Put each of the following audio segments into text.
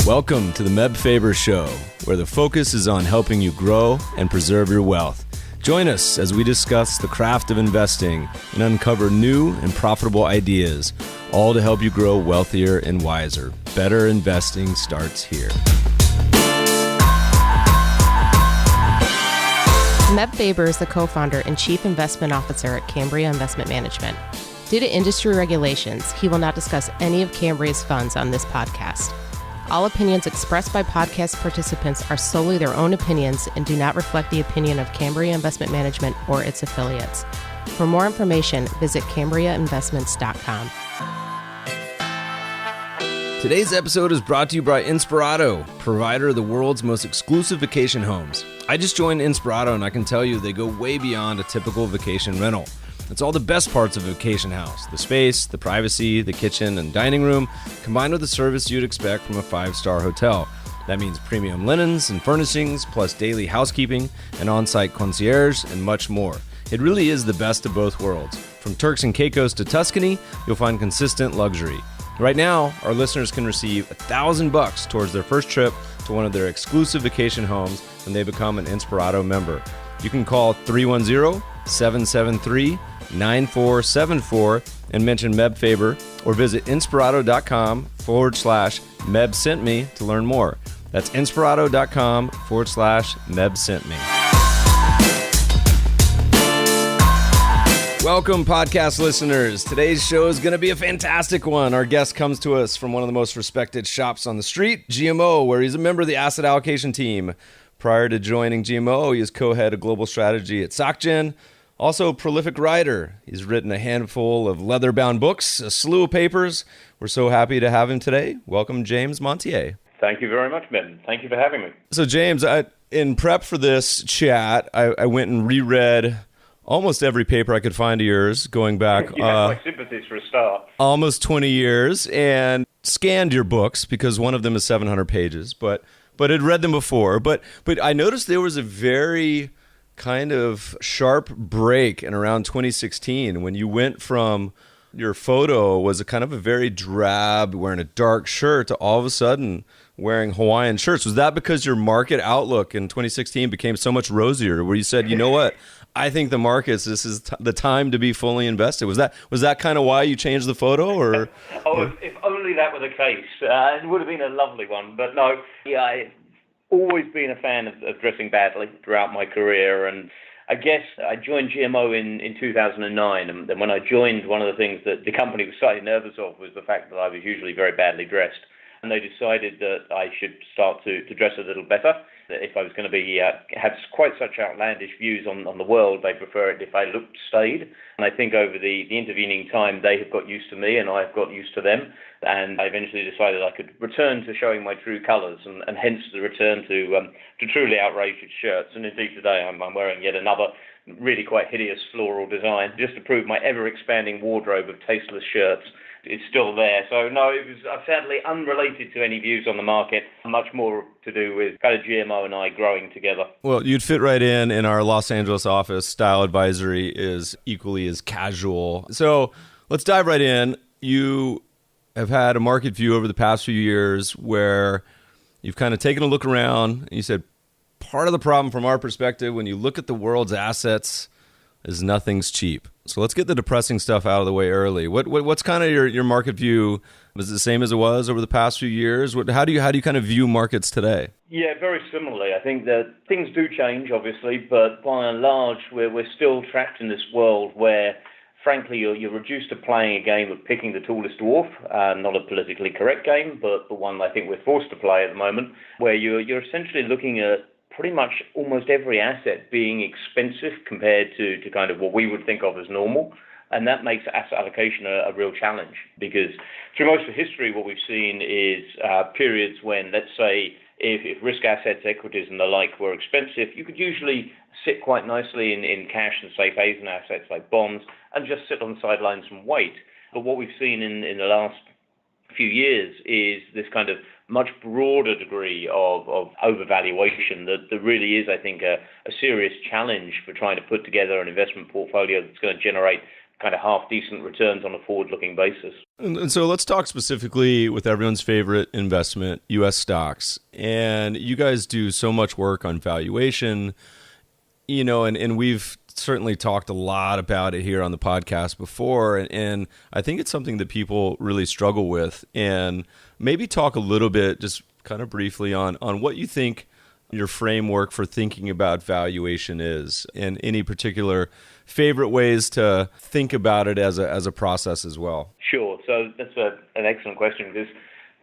Welcome to the Faber Show, where the focus is on helping you grow and preserve your wealth. Join us as we discuss the craft of investing and uncover new and profitable ideas, all to help you grow wealthier and wiser. Better investing starts here. Meb Faber is the co-founder and chief investment officer at Cambria Investment Management. Due to industry regulations, he will not discuss any of Cambria's funds on this podcast. All opinions expressed by podcast participants are solely their own opinions and do not reflect the opinion of Cambria Investment Management or its affiliates. For more information, visit CambriaInvestments.com. Today's episode is brought to you by Inspirato, provider of the world's most exclusive vacation homes. I just joined Inspirato and I can tell you they go way beyond a typical vacation rental. It's all the best parts of a vacation house: the space, the privacy, the kitchen and dining room, combined with the service you'd expect from a 5-star hotel. That means premium linens and furnishings, plus daily housekeeping, an on-site concierge, and much more. It really is the best of both worlds. From Turks and Caicos to Tuscany, you'll find consistent luxury. Right now, our listeners can receive $1,000 towards their first trip to one of their exclusive vacation homes when they become an Inspirato member. You can call 310-773-9474 and mention Meb Faber, or visit inspirato.com/MEbSentMe to learn more. That's inspirato.com/MEbSentMe. Welcome, podcast listeners. Today's show is going to be a fantastic one. Our guest comes to us from one of the most respected shops on the street, GMO, where he's a member of the asset allocation team. Prior to joining GMO, he is co-head of global strategy at SocGen. Also a prolific writer. He's written a handful of leather-bound books, a slew of papers. We're so happy to have him today. Welcome, James Montier. Thank you very much, Ben. Thank you for having me. So, James, in prep for this chat, I went and reread almost every paper I could find of yours, going back my sympathies for a start. Almost 20 years, and scanned your books because one of them is 700 pages, but had read them before. But I noticed there was a very kind of sharp break in around 2016 when you went from your photo was a kind of a very drab, wearing a dark shirt, to all of a sudden wearing Hawaiian shirts. Was that because your market outlook in 2016 became so much rosier, where you said, you know what, I think the markets, this is the time to be fully invested? Was that kind of why you changed the photo? Or if only that were the case. It would have been a lovely one. But no, yeah, I've always been a fan of dressing badly throughout my career. And I guess I joined GMO in 2009. And then when I joined, one of the things that the company was slightly nervous of was the fact that I was usually very badly dressed. And they decided that I should start to dress a little better. That if I was going to be have quite such outlandish views on the world, they prefer it if I looked staid. And I think over the intervening time, they have got used to me and I have got used to them. And I eventually decided I could return to showing my true colours, and hence the return to truly outrageous shirts. And indeed today I'm wearing yet another really quite hideous floral design, just to prove my ever-expanding wardrobe of tasteless shirts is still there. So no, it was sadly unrelated to any views on the market, much more to do with kind of GMO and I growing together. Well, you'd fit right in our Los Angeles office. Style advisory is equally as casual. So let's dive right in. You have had a market view over the past few years where you've kind of taken a look around and you said, part of the problem from our perspective when you look at the world's assets is nothing's cheap. So let's get the depressing stuff out of the way early. What's kind of your market view? Was it the same as it was over the past few years? How do you kind of view markets today? Yeah, very similarly. I think that things do change, obviously, but by and large, we're still trapped in this world where, frankly, you're reduced to playing a game of picking the tallest dwarf. Not a politically correct game, but the one I think we're forced to play at the moment, where you're essentially looking at pretty much almost every asset being expensive compared to kind of what we would think of as normal. And that makes asset allocation a real challenge, because through most of history, what we've seen is periods when, let's say, if risk assets, equities and the like were expensive, you could usually sit quite nicely in cash and safe haven assets like bonds and just sit on the sidelines and wait. But what we've seen in the last few years is this kind of much broader degree of overvaluation that really is, I think, a serious challenge for trying to put together an investment portfolio that's going to generate kind of half-decent returns on a forward-looking basis. And so let's talk specifically with everyone's favorite investment, U.S. stocks. And you guys do so much work on valuation, and we've certainly talked a lot about it here on the podcast before. And I think it's something that people really struggle with. And maybe talk a little bit, just kind of briefly, on what you think your framework for thinking about valuation is, and any particular favorite ways to think about it as a process as well. Sure. So that's an excellent question, because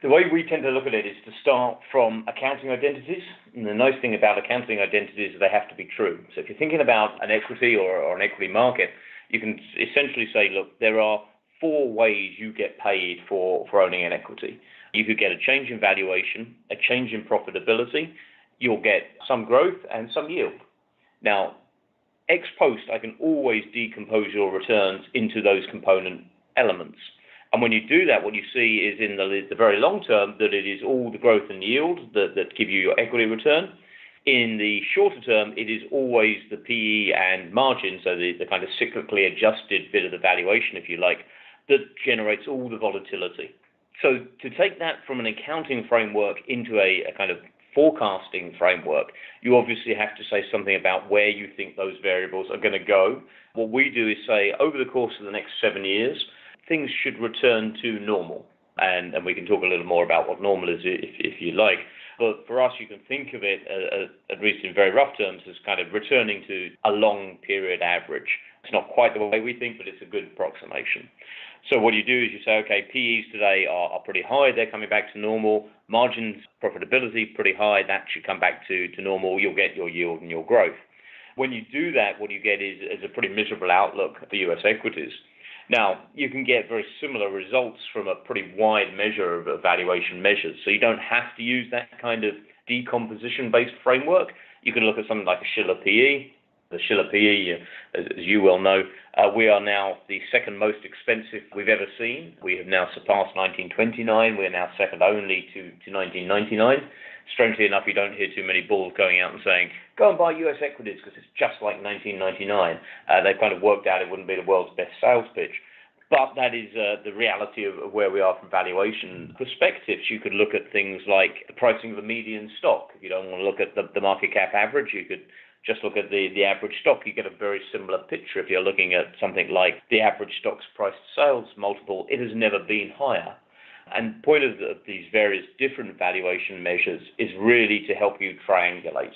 the way we tend to look at it is to start from accounting identities. And the nice thing about accounting identities is they have to be true. So if you're thinking about an equity or an equity market, you can essentially say, look, there are 4 ways you get paid for owning an equity. You could get a change in valuation, a change in profitability, you'll get some growth and some yield. Now, ex post, I can always decompose your returns into those component elements. And when you do that, what you see is in the very long term that it is all the growth and yield that give you your equity return. In the shorter term, it is always the PE and margin, so the kind of cyclically adjusted bit of the valuation, if you like, that generates all the volatility. So to take that from an accounting framework into a kind of forecasting framework, you obviously have to say something about where you think those variables are going to go. What we do is say, over the course of the next 7 years, things should return to normal. And we can talk a little more about what normal is if you like. But for us, you can think of it, at least in very rough terms, as kind of returning to a long period average. It's not quite the way we think, but it's a good approximation. So what you do is you say, okay, PEs today are pretty high. They're coming back to normal. Margins, profitability, pretty high. That should come back to normal. You'll get your yield and your growth. When you do that, what you get is a pretty miserable outlook for U.S. equities. Now, you can get very similar results from a pretty wide measure of valuation measures. So you don't have to use that kind of decomposition-based framework. You can look at something like a Shiller PE. The Shiller PE, as you well know, we are now the second most expensive we've ever seen. We have now surpassed 1929. We're now second only to 1999. Strangely enough, you don't hear too many bulls going out and saying, go and buy US equities because it's just like 1999. They've kind of worked out it wouldn't be the world's best sales pitch. But that is the reality of where we are from valuation perspectives. You could look at things like the pricing of a median stock. If you don't want to look at the market cap average, you could just look at the average stock. You get a very similar picture. If you're looking at something like the average stock's price to sales multiple, it has never been higher. And the point of these various different valuation measures is really to help you triangulate.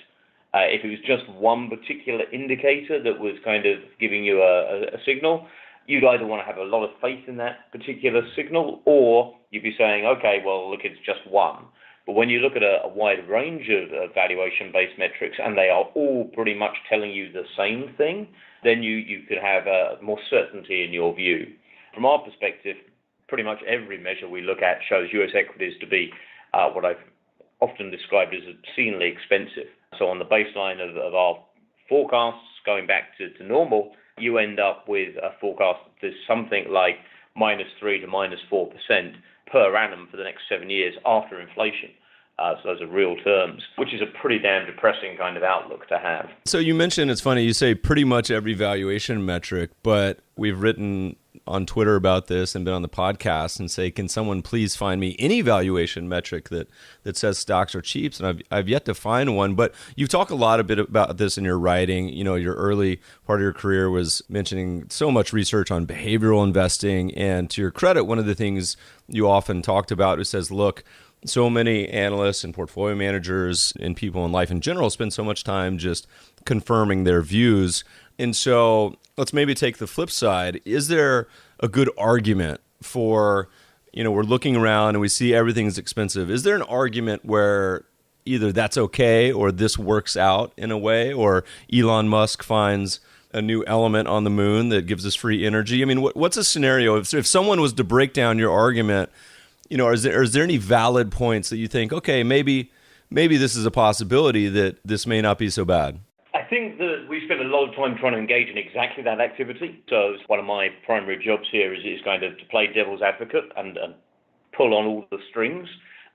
If it was just one particular indicator that was kind of giving you a signal, you'd either want to have a lot of faith in that particular signal, or you'd be saying, okay, well, look, it's just one. But when you look at a wide range of valuation-based metrics, and they are all pretty much telling you the same thing, then you could have more certainty in your view. From our perspective, pretty much every measure we look at shows U.S. equities to be what I've often described as obscenely expensive. So on the baseline of our forecasts going back to normal, you end up with a forecast that's something like -3 to -4% per annum for the next 7 years after inflation. So those are real terms, which is a pretty damn depressing kind of outlook to have. So you mentioned, it's funny, you say pretty much every valuation metric, but we've written on Twitter about this and been on the podcast and say, can someone please find me any valuation metric that says stocks are cheap? And I've yet to find one, but you talk a lot about this in your writing. You know, your early part of your career was mentioning so much research on behavioral investing. And to your credit, one of the things you often talked about is says, look, so many analysts and portfolio managers and people in life in general spend so much time just confirming their views. And so let's maybe take the flip side. Is there a good argument for, we're looking around and we see everything's expensive. Is there an argument where either that's okay or this works out in a way, or Elon Musk finds a new element on the moon that gives us free energy? I mean, what's a scenario if someone was to break down your argument? Is there any valid points that you think, okay, maybe this is a possibility that this may not be so bad? I think that we spend a lot of time trying to engage in exactly that activity. So one of my primary jobs here is kind of to play devil's advocate and pull on all the strings.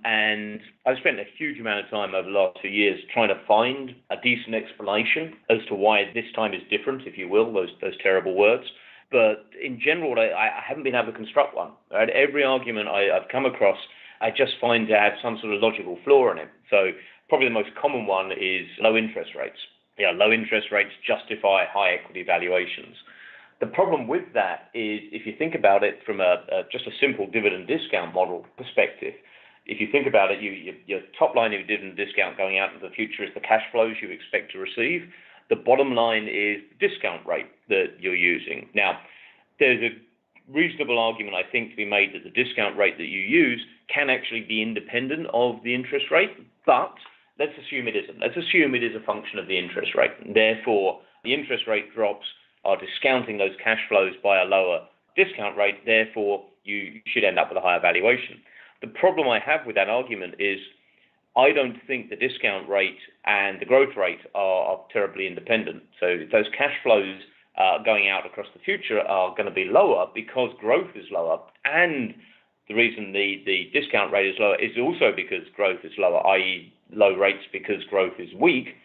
And I've spent a huge amount of time over the last 2 years trying to find a decent explanation as to why this time is different, if you will, those terrible words. But in general, I haven't been able to construct one. Right? Every argument I've come across, I just find to have some sort of logical flaw in it. So probably the most common one is low interest rates. Low interest rates justify high equity valuations. The problem with that is, if you think about it from just a simple dividend discount model perspective, if you think about it, your top line of your dividend discount going out into the future is the cash flows you expect to receive. The bottom line is the discount rate that you're using. Now, there's a reasonable argument, I think, to be made that the discount rate that you use can actually be independent of the interest rate, but let's assume it isn't. Let's assume it is a function of the interest rate. And therefore, the interest rate drops are discounting those cash flows by a lower discount rate. Therefore, you should end up with a higher valuation. The problem I have with that argument is I don't think the discount rate and the growth rate are terribly independent. So those cash flows going out across the future are going to be lower because growth is lower. And the reason the discount rate is lower is also because growth is lower, i.e. low rates because growth is weak.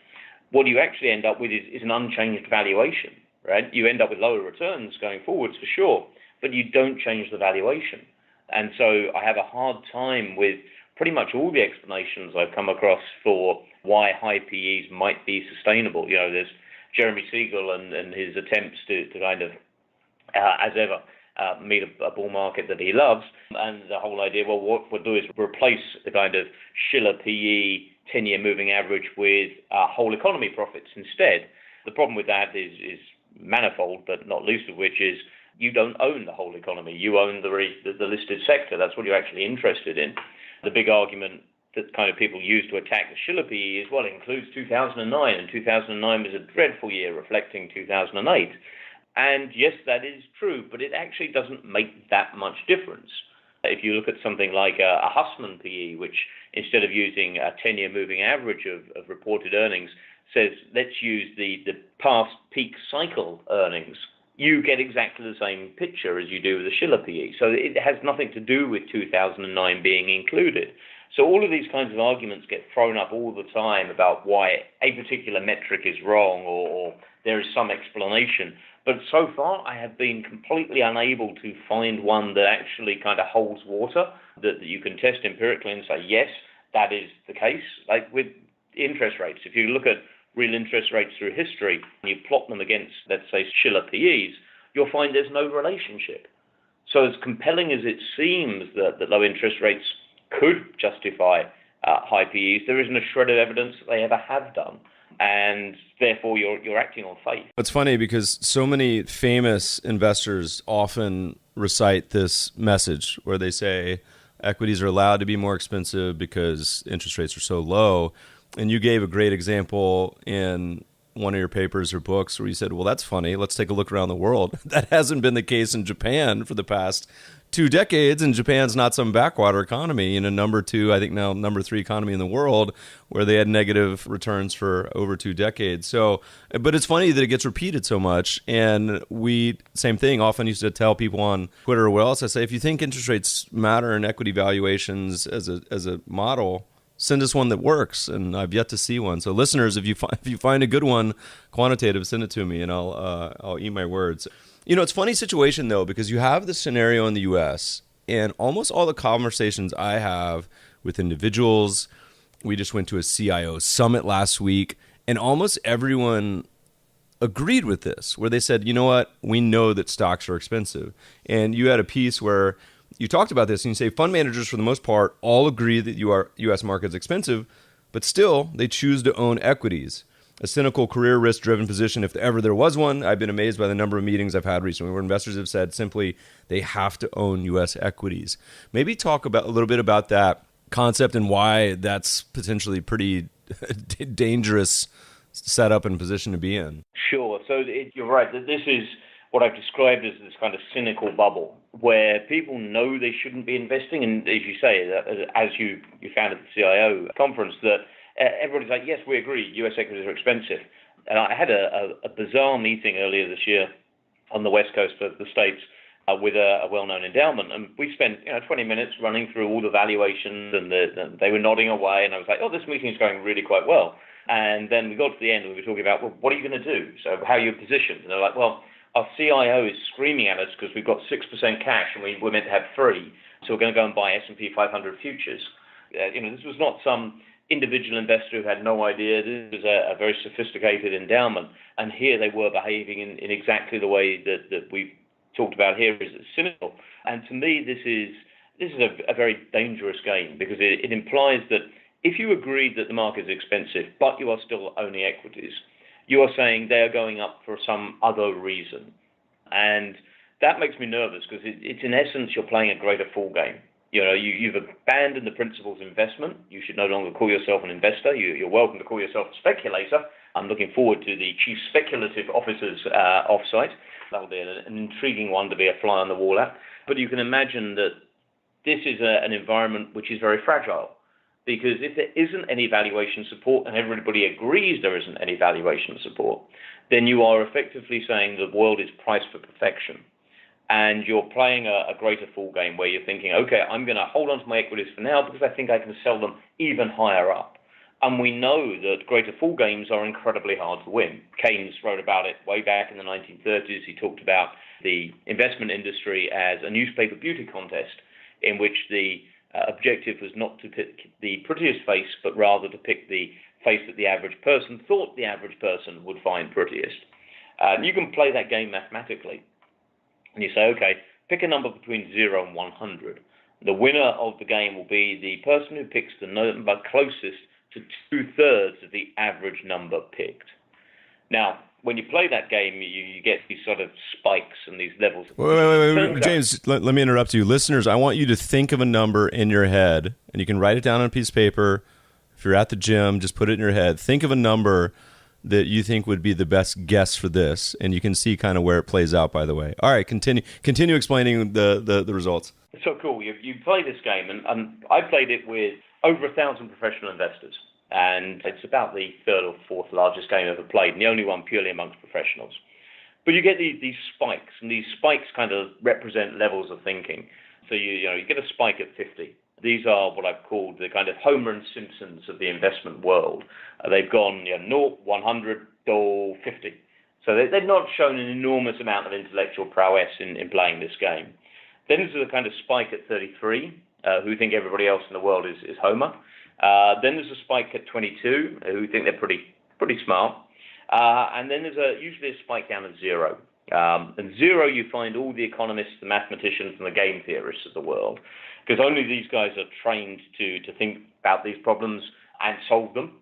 What you actually end up with is an unchanged valuation, right? You end up with lower returns going forwards for sure, but you don't change the valuation. And so I have a hard time with pretty much all the explanations I've come across for why high PEs might be sustainable. There's Jeremy Siegel and his attempts to kind of, as ever, meet a bull market that he loves. And the whole idea, well, what we'll do is replace the kind of Shiller PE 10-year moving average with whole economy profits instead. The problem with that is manifold, but not least of which is you don't own the whole economy. You own the listed sector. That's what you're actually interested in. The big argument that kind of people use to attack the Shiller PE is, well, it includes 2009, and 2009 was a dreadful year reflecting 2008. And yes, that is true, but it actually doesn't make that much difference. If you look at something like a Hussman PE, which instead of using a 10-year moving average of reported earnings, says let's use the past peak cycle earnings, you get exactly the same picture as you do with the Shiller PE. So it has nothing to do with 2009 being included. So all of these kinds of arguments get thrown up all the time about why a particular metric is wrong or there is some explanation. But so far, I have been completely unable to find one that actually kind of holds water, that you can test empirically and say, yes, that is the case. Like with interest rates, if you look at real interest rates through history and you plot them against, let's say, Shiller PEs, you'll find there's no relationship. So as compelling as it seems that low interest rates could justify high PEs, there isn't a shred of evidence that they ever have done. And therefore, you're acting on faith. It's funny because so many famous investors often recite this message where they say equities are allowed to be more expensive because interest rates are so low. And you gave a great example in one of your papers or books where you said, well, that's funny. Let's take a look around the world. That hasn't been the case in Japan for the past 2 decades, and Japan's not some backwater economy, number 2, I think now number 3 economy in the world, where they had negative returns for over 2 decades. So, but it's funny that it gets repeated so much, and same thing, often used to tell people on Twitter or where else, I say, if you think interest rates matter in equity valuations as a model, send us one that works, and I've yet to see one. So listeners, if you find a good one, quantitative, send it to me, and I'll eat my words. It's a funny situation, though, because you have this scenario in the U.S., and almost all the conversations I have with individuals, we just went to a CIO summit last week, and almost everyone agreed with this, where they said, you know what, we know that stocks are expensive. And you had a piece where you talked about this, and you say fund managers, for the most part, all agree that U.S. market's expensive, but still, they choose to own equities. A cynical, career risk-driven position, if ever there was one. I've been amazed by the number of meetings I've had recently where investors have said simply they have to own U.S. equities. Maybe talk a little bit about that concept and why that's potentially pretty dangerous setup and position to be in. Sure. So you're right. This is what I've described as this kind of cynical bubble where people know they shouldn't be investing. And as you say, as you found at the CIO conference, that everybody's like, yes, we agree, U.S. equities are expensive. And I had a bizarre meeting earlier this year on the West Coast of the States with a well-known endowment. And we spent 20 minutes running through all the valuations, and they were nodding away. And I was like, oh, this meeting is going really quite well. And then we got to the end and we were talking about, well, what are you going to do? So how are you positioned? And they're like, well, our CIO is screaming at us because we've got 6% cash and we're meant to have 3%, so we're going to go and buy S&P 500 futures. This was not some individual investor who had no idea. This was a very sophisticated endowment, and here they were behaving in exactly the way that we've talked about here, is cynical. And to me, this is a very dangerous game, because it implies that if you agree that the market is expensive, but you are still owning equities, you are saying they are going up for some other reason. And that makes me nervous, because it's in essence, you're playing a greater fool game. You've abandoned the principles of investment. You should no longer call yourself an investor. You're welcome to call yourself a speculator. I'm looking forward to the Chief Speculative Officer's offsite. That'll be an intriguing one to be a fly on the wall at. But you can imagine that this is an environment which is very fragile, because if there isn't any valuation support and everybody agrees there isn't any valuation support, then you are effectively saying the world is priced for perfection. And you're playing a greater fool game where you're thinking, okay, I'm going to hold on to my equities for now because I think I can sell them even higher up. And we know that greater fool games are incredibly hard to win. Keynes wrote about it way back in the 1930s. He talked about the investment industry as a newspaper beauty contest in which the objective was not to pick the prettiest face, but rather to pick the face that the average person thought the average person would find prettiest. You can play that game mathematically. And you say, okay, pick a number between 0 and 100. The winner of the game will be the person who picks the number closest to 2/3 of the average number picked. Now, when you play that game, you get these sort of spikes and these levels. Wait, James, let me interrupt you. Listeners, I want you to think of a number in your head, and you can write it down on a piece of paper. If you're at the gym, just put it in your head. Think of a number that you think would be the best guess for this, and you can see kind of where it plays out, by the way. All right, continue explaining the results. So cool. You play this game, and I played it with over 1,000 professional investors, and it's about the third or fourth largest game I've ever played, and the only one purely amongst professionals. But you get these spikes, and these spikes kind of represent levels of thinking. So you get a spike at 50. These are what I've called the kind of Homer and Simpsons of the investment world. They've gone 0, 100, 50. So they've not shown an enormous amount of intellectual prowess in playing this game. Then there's a kind of spike at 33, who think everybody else in the world is Homer. Then there's a spike at 22, who think they're pretty smart. And then there's usually a spike down at 0. And 0, you find all the economists, the mathematicians, and the game theorists of the world, because only these guys are trained to think about these problems and solve them.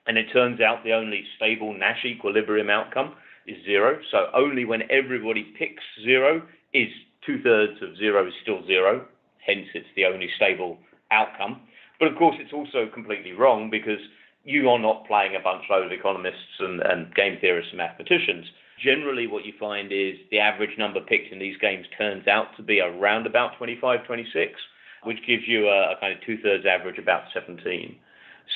And it turns out the only stable Nash equilibrium outcome is 0. So only when everybody picks 0 is 2/3 of 0 is still 0. Hence, it's the only stable outcome. But of course, it's also completely wrong, because you are not playing a bunch of economists and game theorists and mathematicians. Generally, what you find is the average number picked in these games turns out to be around about 25, 26, which gives you a kind of 2/3 average about 17.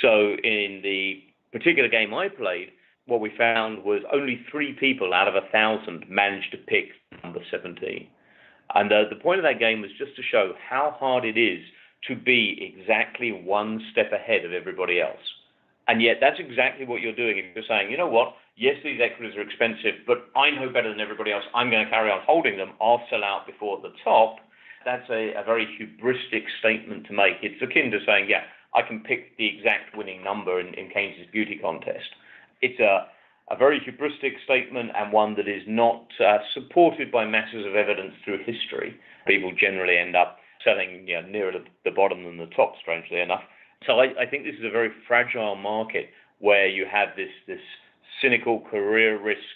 So in the particular game I played, what we found was only 3 people out of 1,000 managed to pick number 17. And the point of that game was just to show how hard it is to be exactly one step ahead of everybody else. And yet that's exactly what you're doing. If you're saying, you know what, yes, these equities are expensive, but I know better than everybody else. I'm going to carry on holding them. I'll sell out before the top. That's a very hubristic statement to make. It's akin to saying, yeah, I can pick the exact winning number in Keynes' beauty contest. It's a very hubristic statement, and one that is not supported by masses of evidence through history. People generally end up selling nearer the bottom than the top, strangely enough. So I think this is a very fragile market where you have this cynical career risk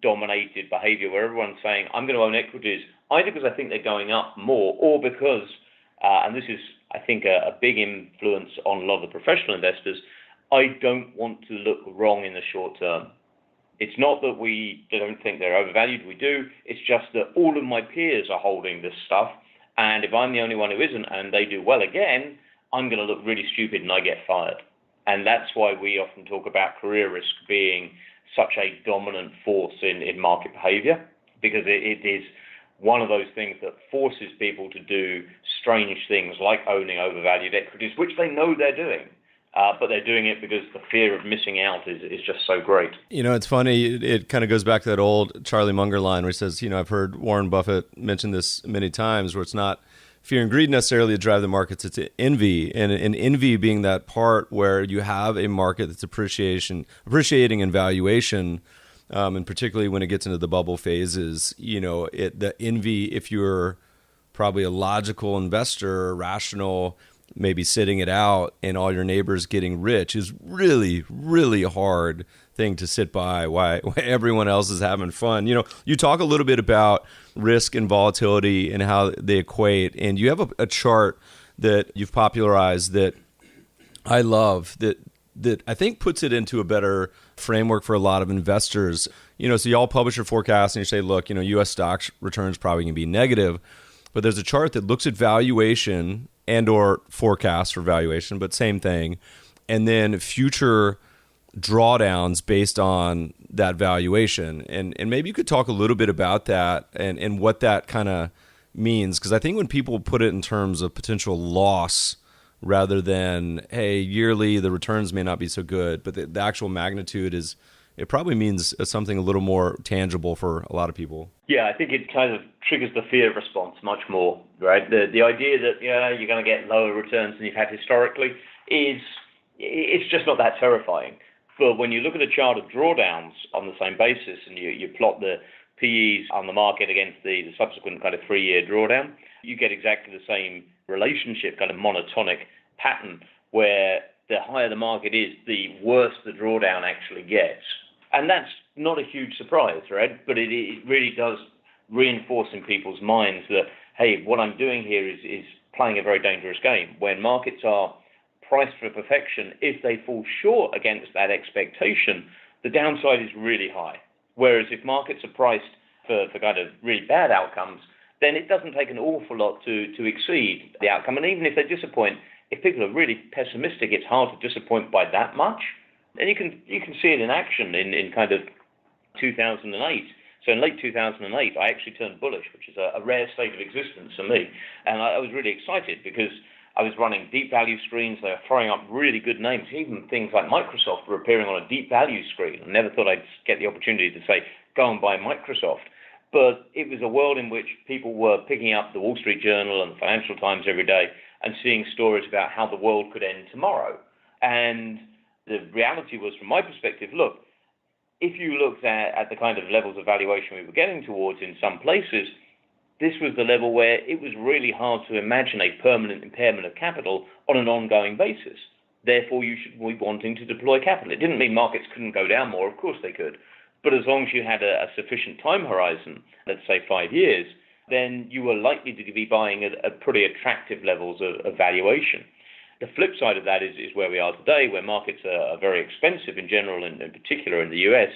dominated behavior where everyone's saying, I'm going to own equities either because I think they're going up more, or because, and this is, I think, a big influence on a lot of the professional investors, I don't want to look wrong in the short term. It's not that we don't think they're overvalued, we do. It's just that all of my peers are holding this stuff, and if I'm the only one who isn't and they do well again, I'm going to look really stupid and I get fired. And that's why we often talk about career risk being such a dominant force in market behavior, because it is one of those things that forces people to do strange things like owning overvalued equities, which they know they're doing. but they're doing it because the fear of missing out is just so great. It's funny. It kind of goes back to that old Charlie Munger line where he says, I've heard Warren Buffett mention this many times, where it's not fear and greed necessarily that drive the markets, it's envy. And envy being that part where you have a market that's appreciating in valuation, and particularly when it gets into the bubble phases, the envy, if you're probably a logical investor, rational, maybe sitting it out and all your neighbors getting rich, is really, really hard thing to sit by why everyone else is having fun. You talk a little bit about risk and volatility and how they equate, and you have a chart that you've popularized that I love that I think puts it into a better framework for a lot of investors. So you all publish your forecast and you say, look, U.S. stocks returns probably going to be negative, but there's a chart that looks at valuation and or forecast for valuation, but same thing, and then future drawdowns based on that valuation. And maybe you could talk a little bit about that and what that kind of means, because I think when people put it in terms of potential loss rather than, hey, yearly the returns may not be so good, but the actual magnitude it probably means something a little more tangible for a lot of people. Yeah, I think it kind of triggers the fear response much more, right? The idea that you're going to get lower returns than you've had historically it's just not that terrifying. But when you look at a chart of drawdowns on the same basis and you plot the PEs on the market against the subsequent kind of 3-year drawdown, you get exactly the same relationship, kind of monotonic pattern, where the higher the market is, the worse the drawdown actually gets. And that's not a huge surprise, right? But it really does reinforce in people's minds that, hey, what I'm doing here is playing a very dangerous game. When markets are priced for perfection, if they fall short against that expectation, the downside is really high. Whereas if markets are priced for kind of really bad outcomes, then it doesn't take an awful lot to exceed the outcome. And even if they disappoint, if people are really pessimistic, it's hard to disappoint by that much. And you can see it in action in kind of 2008. So in late 2008, I actually turned bullish, which is a rare state of existence for me. And I was really excited because I was running deep value screens. They were throwing up really good names. Even things like Microsoft were appearing on a deep value screen. I never thought I'd get the opportunity to say, go and buy Microsoft. But it was a world in which people were picking up the Wall Street Journal and the Financial Times every day and seeing stories about how the world could end tomorrow. And the reality was, from my perspective, look, if you looked at the kind of levels of valuation we were getting towards in some places, this was the level where it was really hard to imagine a permanent impairment of capital on an ongoing basis. Therefore, you should be wanting to deploy capital. It didn't mean markets couldn't go down more. Of course they could. But as long as you had a sufficient time horizon, let's say 5 years, then you were likely to be buying at pretty attractive levels of valuation. The flip side of that is where we are today, where markets are very expensive in general, and in particular in the US.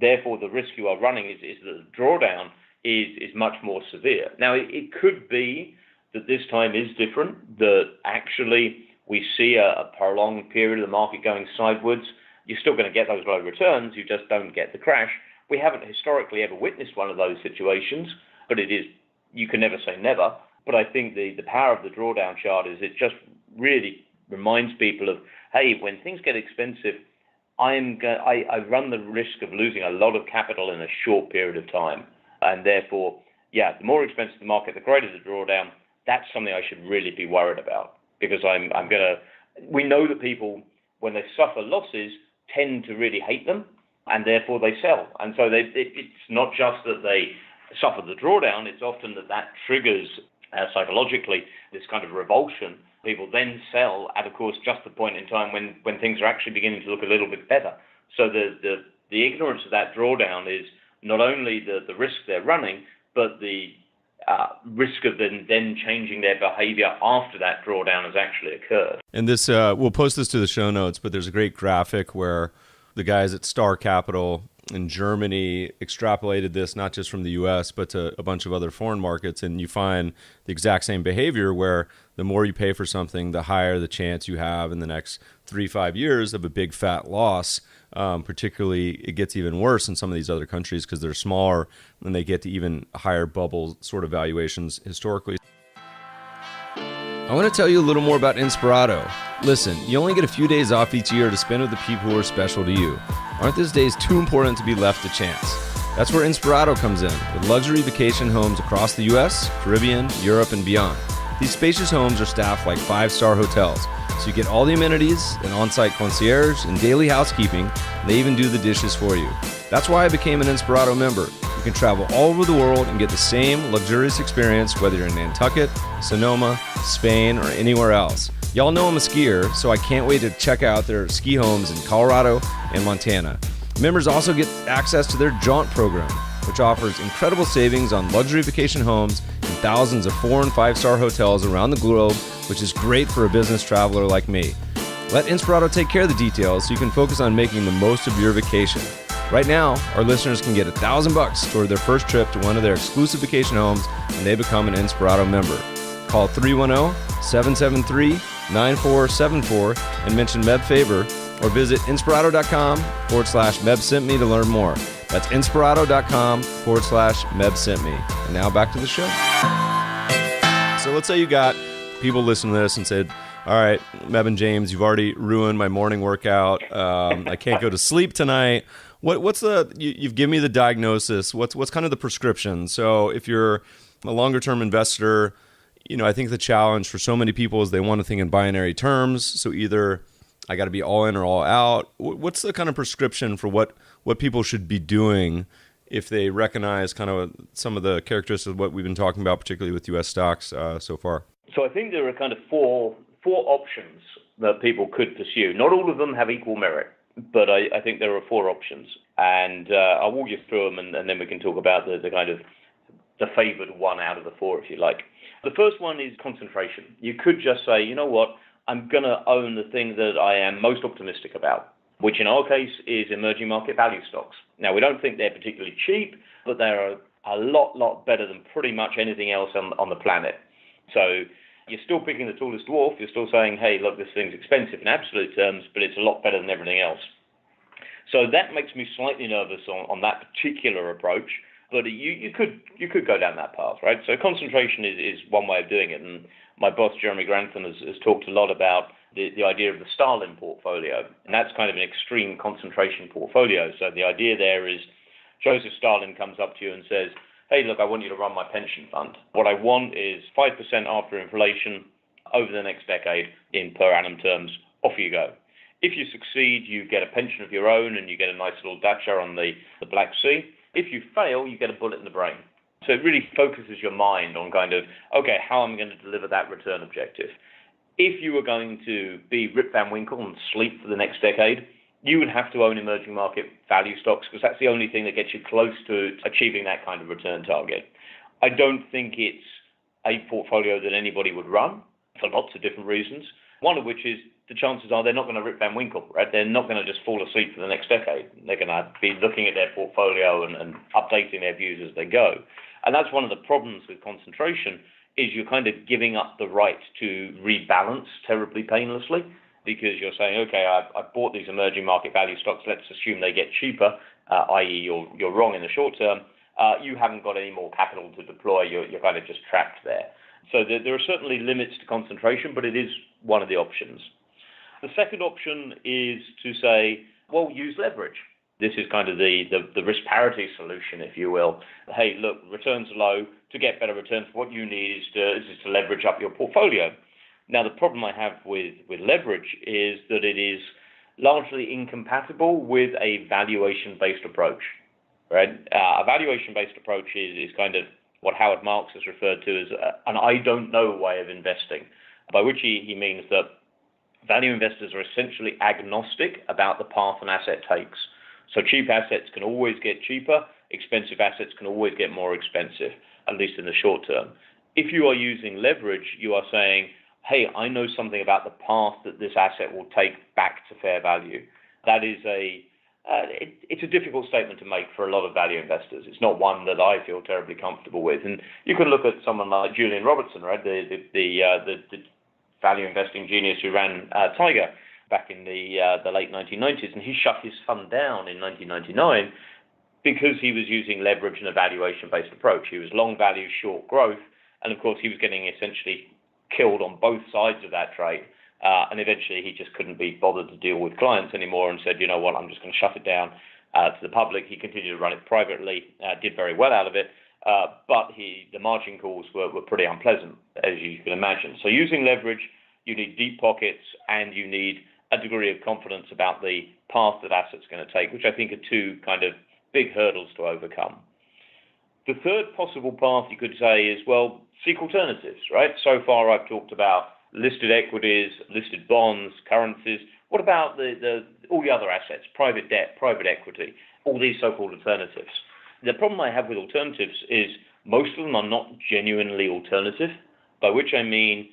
Therefore, the risk you are running is that the drawdown is much more severe. Now, it could be that this time is different, that actually we see a prolonged period of the market going sideways. You're still going to get those low returns, you just don't get the crash. We haven't historically ever witnessed one of those situations, but you can never say never. But I think the power of the drawdown chart is it just really reminds people of, hey, when things get expensive, I run the risk of losing a lot of capital in a short period of time. And therefore, the more expensive the market, the greater the drawdown. That's something I should really be worried about, because we know that people, when they suffer losses, tend to really hate them, and therefore they sell. And so it's not just that they suffer the drawdown, it's often that triggers psychologically this kind of revulsion. People then sell at, of course, just the point in time when things are actually beginning to look a little bit better. So the ignorance of that drawdown is not only the risk they're running, but the risk of them then changing their behavior after that drawdown has actually occurred. And this, we'll post this to the show notes, but there's a great graphic where the guys at Star Capital in Germany extrapolated this not just from the US, but to a bunch of other foreign markets. And you find the exact same behavior where the more you pay for something, the higher the chance you have in the next 3-5 years of a big fat loss. Particularly, it gets even worse in some of these other countries because they're smaller and they get to even higher bubble sort of valuations historically. I want to tell you a little more about Inspirato. Listen, you only get a few days off each year to spend with the people who are special to you. Aren't those days too important to be left to chance? That's where Inspirato comes in, with luxury vacation homes across the U.S., Caribbean, Europe, and beyond. These spacious homes are staffed like 5-star hotels, so you get all the amenities, an on-site concierge, and daily housekeeping, and they even do the dishes for you. That's why I became an Inspirato member. You can travel all over the world and get the same luxurious experience whether you're in Nantucket, Sonoma, Spain, or anywhere else. Y'all know I'm a skier, so I can't wait to check out their ski homes in Colorado and Montana. Members also get access to their Jaunt program, which offers incredible savings on luxury vacation homes and thousands of 4- and 5-star hotels around the globe, which is great for a business traveler like me. Let Inspirato take care of the details so you can focus on making the most of your vacation. Right now, our listeners can get $1,000 toward their first trip to one of their exclusive vacation homes when they become an Inspirato member. Call 310-773-9474 and mention Meb Faber, or visit inspirato.com/MebSentMe to learn more. That's inspirato.com/MebSentMe. And now back to the show. So let's say you got people listening to this and said, all right, Meb and James, you've already ruined my morning workout. I can't go to sleep tonight. What's you've given me the diagnosis. What's kind of the prescription? So if you're a longer term investor, I think the challenge for so many people is they want to think in binary terms. So either I got to be all in or all out. What's the kind of prescription for what people should be doing if they recognize kind of some of the characteristics of what we've been talking about, particularly with U.S. stocks so far? So I think there are kind of four options that people could pursue. Not all of them have equal merit, but I think there are 4 options. And I'll walk you through them, and then we can talk about the kind of the favored one out of the 4, if you like. The first one is concentration. You could just say, you know what, I'm going to own the thing that I am most optimistic about, which in our case is emerging market value stocks. Now, we don't think they're particularly cheap, but they're a lot better than pretty much anything else on the planet. So you're still picking the tallest dwarf. You're still saying, hey, look, this thing's expensive in absolute terms, but it's a lot better than everything else. So that makes me slightly nervous on that particular approach. But you could go down that path, right? So concentration is one way of doing it. And my boss, Jeremy Grantham, has talked a lot about the idea of the Stalin portfolio. And that's kind of an extreme concentration portfolio. So the idea there is Joseph Stalin comes up to you and says, hey, look, I want you to run my pension fund. What I want is 5% after inflation over the next decade in per annum terms. Off you go. If you succeed, you get a pension of your own and you get a nice little dacha on the Black Sea. If you fail, you get a bullet in the brain. So it really focuses your mind on kind of, okay, how am I going to deliver that return objective? If you were going to be Rip Van Winkle and sleep for the next decade, you would have to own emerging market value stocks because that's the only thing that gets you close to achieving that kind of return target. I don't think it's a portfolio that anybody would run for lots of different reasons, one of which is the chances are they're not going to Rip Van Winkle, right? They're not going to just fall asleep for the next decade. They're going to be looking at their portfolio and updating their views as they go. And that's one of the problems with concentration is you're kind of giving up the right to rebalance terribly painlessly because you're saying, okay, I've bought these emerging market value stocks. Let's assume they get cheaper, i.e. you're wrong in the short term. You haven't got any more capital to deploy. You're kind of just trapped there. So there are certainly limits to concentration, but it is one of the options. The second option is to say, well, use leverage. This is kind of the risk parity solution, if you will. Hey, look, returns are low. To get better returns, what you need is to leverage up your portfolio. Now, the problem I have with leverage is that it is largely incompatible with a valuation-based approach, right? A valuation-based approach is kind of what Howard Marks has referred to as an I don't know way of investing, by which he means that value investors are essentially agnostic about the path an asset takes. So cheap assets can always get cheaper, expensive assets can always get more expensive, at least in the short term. If you are using leverage, you are saying, hey, I know something about the path that this asset will take back to fair value. That is it's a difficult statement to make for a lot of value investors. It's not one that I feel terribly comfortable with. And you can look at someone like Julian Robertson, right, the value investing genius who ran Tiger back in the late 1990s, and he shut his fund down in 1999 because he was using leverage and a valuation-based approach. He was long value, short growth, and of course he was getting essentially killed on both sides of that trade And eventually he just couldn't be bothered to deal with clients anymore and said, you know what, I'm just going to shut it down to the public. He continued to run it privately, did very well out of it, but the margin calls were pretty unpleasant, as you can imagine. So using leverage, you need deep pockets and you need a degree of confidence about the path that asset's going to take, which I think are two kind of big hurdles to overcome. The third possible path you could say is, well, seek alternatives, right? So far I've talked about listed equities, listed bonds, currencies. What about all the other assets, private debt, private equity, all these so-called alternatives? The problem I have with alternatives is most of them are not genuinely alternative, by which I mean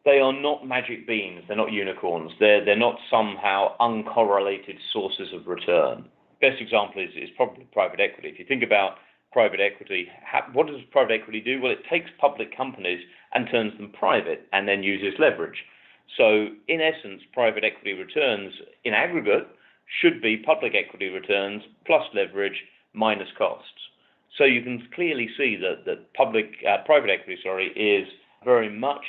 they are not magic beans, they're not unicorns, they're not somehow uncorrelated sources of return. Best example is probably private equity. If you think about private equity, what does private equity do? Well, it takes public companies and turns them private and then uses leverage. So in essence, private equity returns in aggregate should be public equity returns plus leverage minus costs. So you can clearly see that private equity is very much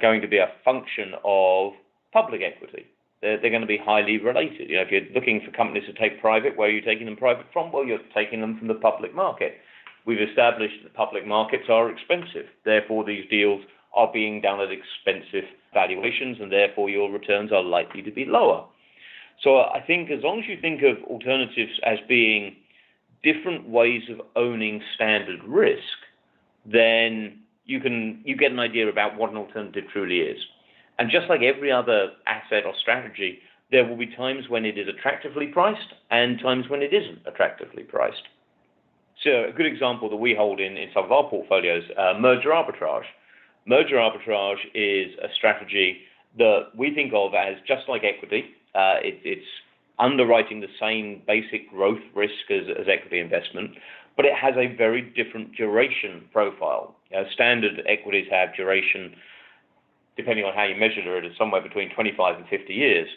going to be a function of public equity. They're going to be highly related. If you're looking for companies to take private, where are you taking them private from? Well, you're taking them from the public market. We've established that public markets are expensive. Therefore, these deals are being done at expensive valuations, and therefore your returns are likely to be lower. So I think as long as you think of alternatives as being different ways of owning standard risk, then you get an idea about what an alternative truly is. And just like every other asset or strategy, there will be times when it is attractively priced and times when it isn't attractively priced. So a good example that we hold in some of our portfolios, merger arbitrage. Merger arbitrage is a strategy that we think of as just like equity. It's underwriting the same basic growth risk as equity investment, but it has a very different duration profile. Standard equities have duration, depending on how you measure it, is somewhere between 25 and 50 years.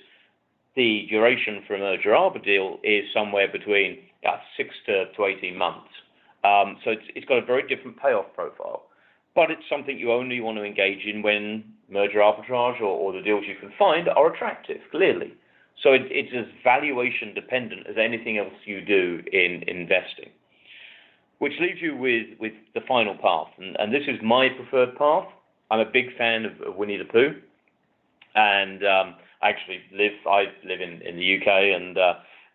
The duration for a merger arb deal is somewhere between 6 to 18 months. So it's got a very different payoff profile. But it's something you only want to engage in when merger arbitrage or the deals you can find are attractive, clearly. So it's as valuation dependent as anything else you do in investing. Which leaves you with the final path. And this is my preferred path. I'm a big fan of Winnie the Pooh, and I live in the UK, and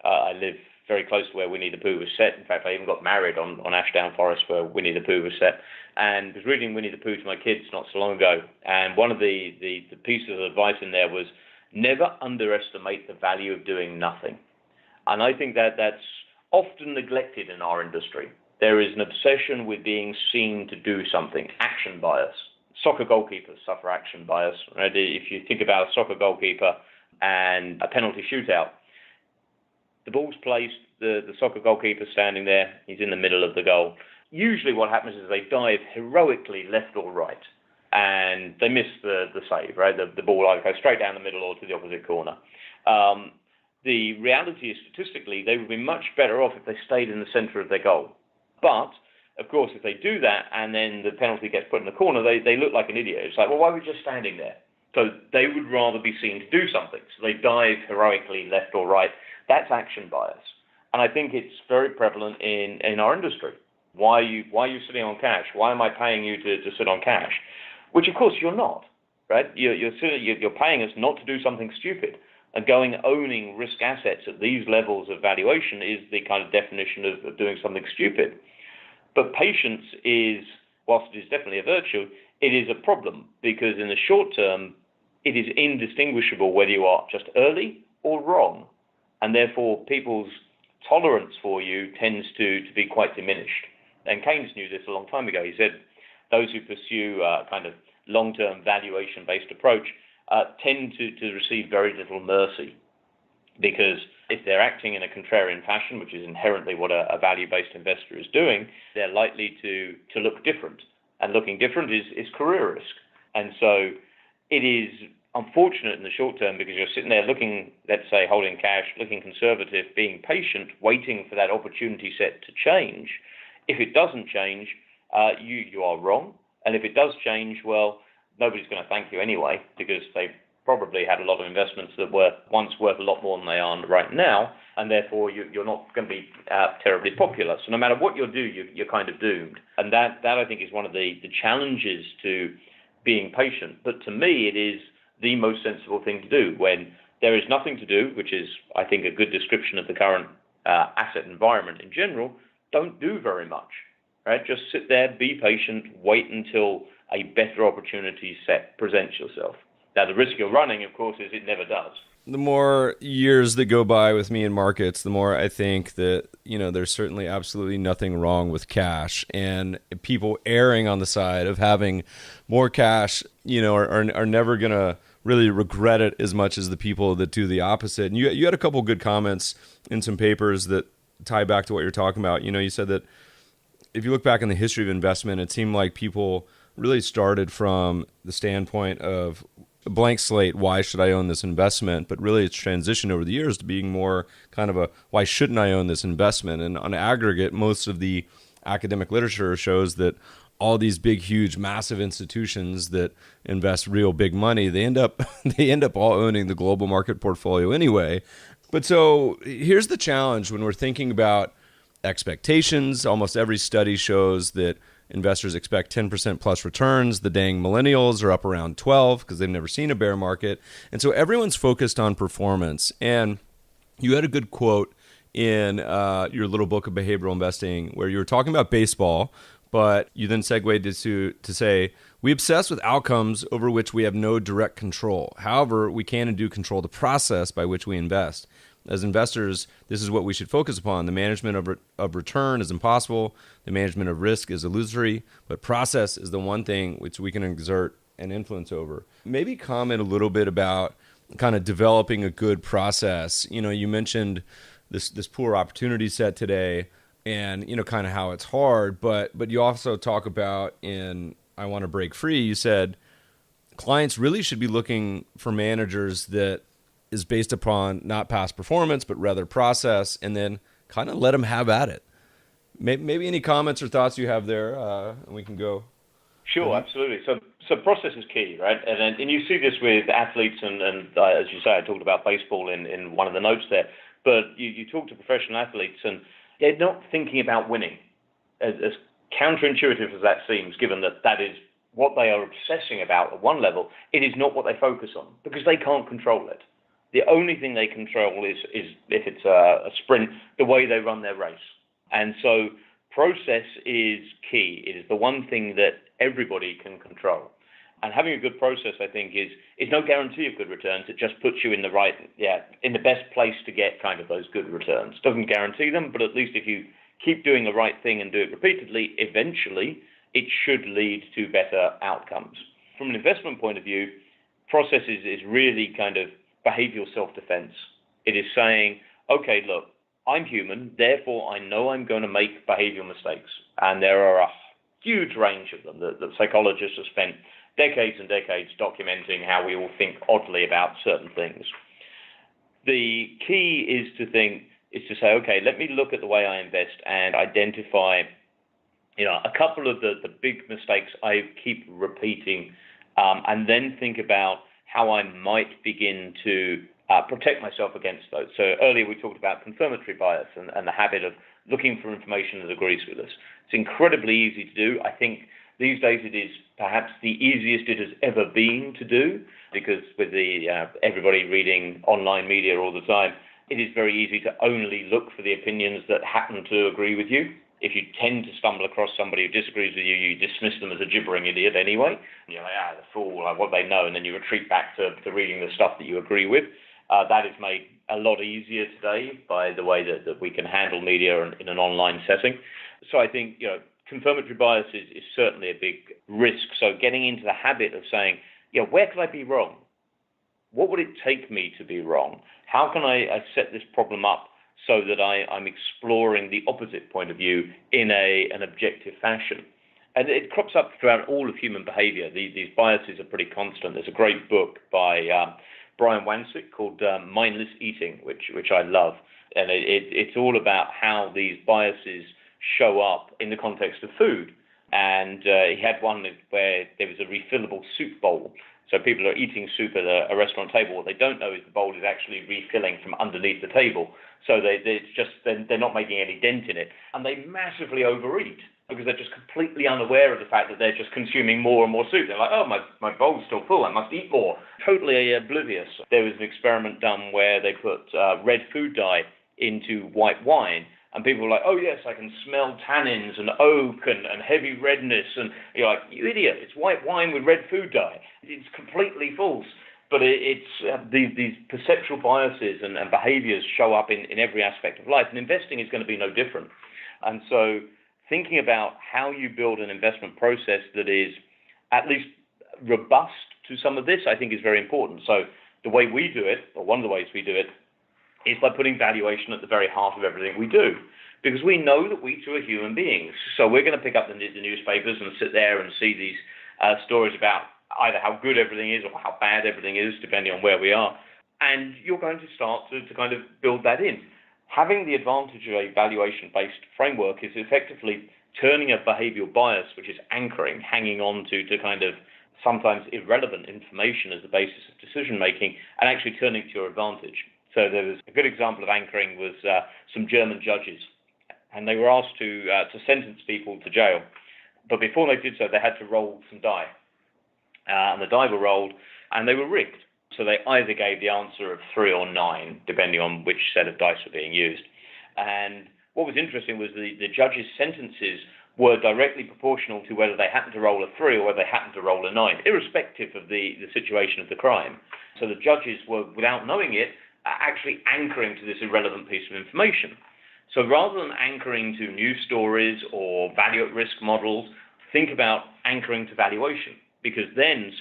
I live very close to where Winnie the Pooh was set. In fact, I even got married on Ashdown Forest where Winnie the Pooh was set, and was reading Winnie the Pooh to my kids not so long ago. And one of the pieces of advice in there was never underestimate the value of doing nothing. And I think that's often neglected in our industry. There is an obsession with being seen to do something, action bias. Soccer goalkeepers suffer action bias. Right? If you think about a soccer goalkeeper and a penalty shootout, the ball's placed, the soccer goalkeeper standing there, he's in the middle of the goal. Usually what happens is they dive heroically left or right, and they miss the save, right? The ball either goes straight down the middle or to the opposite corner. The reality is, statistically, they would be much better off if they stayed in the center of their goal. But of course, if they do that and then the penalty gets put in the corner, they look like an idiot. It's like, well, why were we just standing there? So they would rather be seen to do something. So they dive heroically left or right. That's action bias. And I think it's very prevalent in our industry. Why are you sitting on cash? Why am I paying you to sit on cash? Which, of course, you're not, right? You're paying us not to do something stupid. And owning risk assets at these levels of valuation is the kind of definition of doing something stupid. But patience is, whilst it is definitely a virtue, it is a problem, because in the short term, it is indistinguishable whether you are just early or wrong. And therefore, people's tolerance for you tends to be quite diminished. And Keynes knew this a long time ago. He said, those who pursue a kind of long-term valuation-based approach tend to receive very little mercy, because if they're acting in a contrarian fashion, which is inherently what a value-based investor is doing, they're likely to look different. And looking different is career risk. And so it is unfortunate in the short term, because you're sitting there looking, let's say, holding cash, looking conservative, being patient, waiting for that opportunity set to change. If it doesn't change, you are wrong. And if it does change, well, nobody's going to thank you anyway, because they've probably had a lot of investments that were once worth a lot more than they are right now, and therefore you're not going to be terribly popular. So no matter what you do, you're kind of doomed. And that I think is one of the challenges to being patient. But to me, it is the most sensible thing to do when there is nothing to do, which is, I think, a good description of the current asset environment in general. Don't do very much, right? Just sit there, be patient, wait until a better opportunity set presents yourself. Now, the risk you're running, of course, is it never does. The more years that go by with me in markets, the more I think that, there's certainly absolutely nothing wrong with cash, and people erring on the side of having more cash, are never going to really regret it as much as the people that do the opposite. And you had a couple good comments in some papers that tie back to what you're talking about. You said that if you look back in the history of investment, it seemed like people really started from the standpoint of a blank slate, why should I own this investment? But really it's transitioned over the years to being more kind of a, why shouldn't I own this investment? And on aggregate, most of the academic literature shows that all these big, huge, massive institutions that invest real big money, they end up all owning the global market portfolio anyway. But so here's the challenge when we're thinking about expectations. Almost every study shows that investors expect 10% plus returns. The dang millennials are up around 12 because they've never seen a bear market. And so everyone's focused on performance. And you had a good quote in your little book of behavioral investing where you were talking about baseball, but you then segued to say, we obsess with outcomes over which we have no direct control. However, we can and do control the process by which we invest. As investors, this is what we should focus upon. The management of return is impossible. The management of risk is illusory. But process is the one thing which we can exert an influence over. Maybe comment a little bit about kind of developing a good process. You mentioned this poor opportunity set today and, kind of how it's hard. But you also talk about in I Want to Break Free, you said clients really should be looking for managers that is based upon not past performance, but rather process, and then kind of let them have at it. Maybe any comments or thoughts you have there, and we can go. Sure, absolutely. So process is key, right? And you see this with athletes, and as you say, I talked about baseball in one of the notes there, but you talk to professional athletes, and they're not thinking about winning. As counterintuitive as that seems, given that is what they are obsessing about at one level, it is not what they focus on, because they can't control it. The only thing they control is if it's a sprint, the way they run their race. And so process is key. It is the one thing that everybody can control. And having a good process, I think, is no guarantee of good returns. It just puts you in the best place to get kind of those good returns. Doesn't guarantee them, but at least if you keep doing the right thing and do it repeatedly, eventually it should lead to better outcomes. From an investment point of view, process is really kind of behavioral self-defense. It is saying, okay, look, I'm human, therefore I know I'm going to make behavioral mistakes. And there are a huge range of them. The psychologists have spent decades and decades documenting how we all think oddly about certain things. The key is to say, okay, let me look at the way I invest and identify a couple of the big mistakes I keep repeating, and then think about how I might begin to protect myself against those. So earlier we talked about confirmatory bias and the habit of looking for information that agrees with us. It's incredibly easy to do. I think these days it is perhaps the easiest it has ever been to do, because with everybody reading online media all the time, it is very easy to only look for the opinions that happen to agree with you. If you tend to stumble across somebody who disagrees with you, you dismiss them as a gibbering idiot anyway. You're like, the fool, what they know, and then you retreat back to reading the stuff that you agree with. That is made a lot easier today by the way that we can handle media in an online setting. So I think, confirmatory bias is certainly a big risk. So getting into the habit of saying, where could I be wrong? What would it take me to be wrong? How can I set this problem up so that I'm exploring the opposite point of view in an objective fashion? And it crops up throughout all of human behavior. These biases are pretty constant. There's a great book by Brian Wansink called Mindless Eating, which I love. And it's all about how these biases show up in the context of food. and he had one where there was a refillable soup bowl. So people are eating soup at a restaurant table. What they don't know is the bowl is actually refilling from underneath the table. So they're not making any dent in it. And they massively overeat because they're just completely unaware of the fact that they're just consuming more and more soup. They're like, oh, my bowl's still full. I must eat more. Totally oblivious. There was an experiment done where they put red food dye into white wine. And people were like, oh, yes, I can smell tannins and oak and heavy redness. And you're like, you idiot, it's white wine with red food dye. It's completely false. But it's these perceptual biases and behaviors show up in every aspect of life. And investing is going to be no different. And so thinking about how you build an investment process that is at least robust to some of this, I think is very important. So the way we do it, or one of the ways we do it, is by putting valuation at the very heart of everything we do. Because we know that we too are human beings. So we're going to pick up the newspapers and sit there and see these stories about either how good everything is or how bad everything is, depending on where we are. And you're going to start to kind of build that in. Having the advantage of a valuation-based framework is effectively turning a behavioral bias, which is anchoring, hanging on to kind of sometimes irrelevant information as the basis of decision-making, and actually turning it to your advantage. So there was a good example of anchoring was some German judges, and they were asked to sentence people to jail. But before they did so, they had to roll some die. And the die were rolled, and they were rigged. So they either gave the answer of 3 or 9, depending on which set of dice were being used. And what was interesting was the judges' sentences were directly proportional to whether they happened to roll a 3 or whether they happened to roll a 9, irrespective of the situation of the crime. So the judges were, without knowing it, actually anchoring to this irrelevant piece of information. So rather than anchoring to news stories or value at risk models, think about anchoring to valuation. Because then,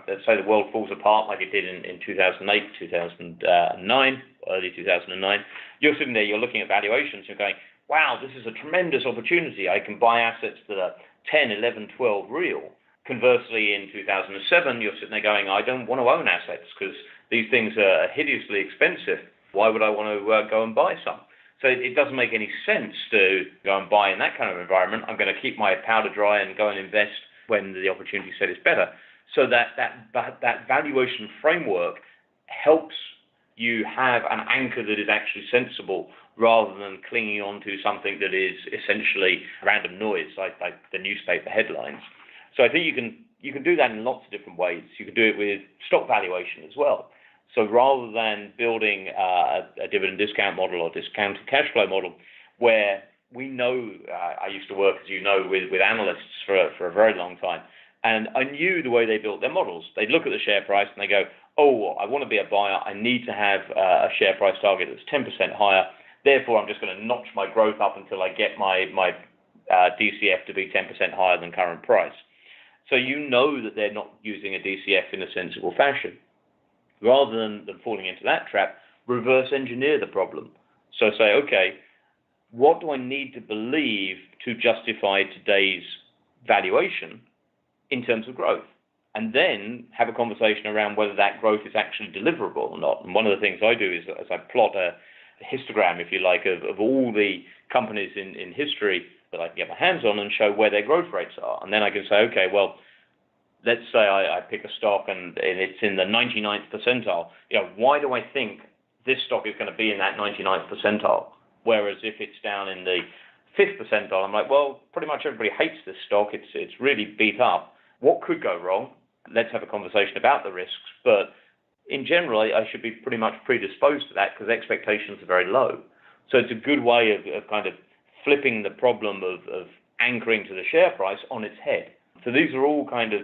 let's say the world falls apart like it did in 2008, 2009, early 2009, you're sitting there, you're looking at valuations, you're going, wow, this is a tremendous opportunity. I can buy assets that are 10, 11, 12 real. Conversely, in 2007, you're sitting there going, I don't want to own assets because these things are hideously expensive. Why would I want to go and buy some? So it doesn't make any sense to go and buy in that kind of environment. I'm going to keep my powder dry and go and invest when the opportunity set is better. So that valuation framework helps you have an anchor that is actually sensible rather than clinging on to something that is essentially random noise, like the newspaper headlines. So I think you can do that in lots of different ways. You can do it with stock valuation as well. So rather than building a dividend discount model or discounted cash flow model, where we know, I used to work, as you know, with analysts for a very long time, and I knew the way they built their models. They'd look at the share price and they go, oh, I want to be a buyer. I need to have a share price target that's 10% higher. Therefore, I'm just going to notch my growth up until I get my DCF to be 10% higher than current price. So you know that they're not using a DCF in a sensible fashion. Rather than falling into that trap, reverse engineer the problem. So say, okay, what do I need to believe to justify today's valuation in terms of growth? And then have a conversation around whether that growth is actually deliverable or not. And one of the things I do is I plot a histogram, if you like, of all the companies in history that I can get my hands on and show where their growth rates are. And then I can say, okay, well, let's say I pick a stock and it's in the 99th percentile. Why do I think this stock is going to be in that 99th percentile? Whereas if it's down in the 5th percentile, I'm like, well, pretty much everybody hates this stock. It's really beat up. What could go wrong? Let's have a conversation about the risks. But in general, I should be pretty much predisposed to that because expectations are very low. So it's a good way of kind of flipping the problem of anchoring to the share price on its head. So these are all kind of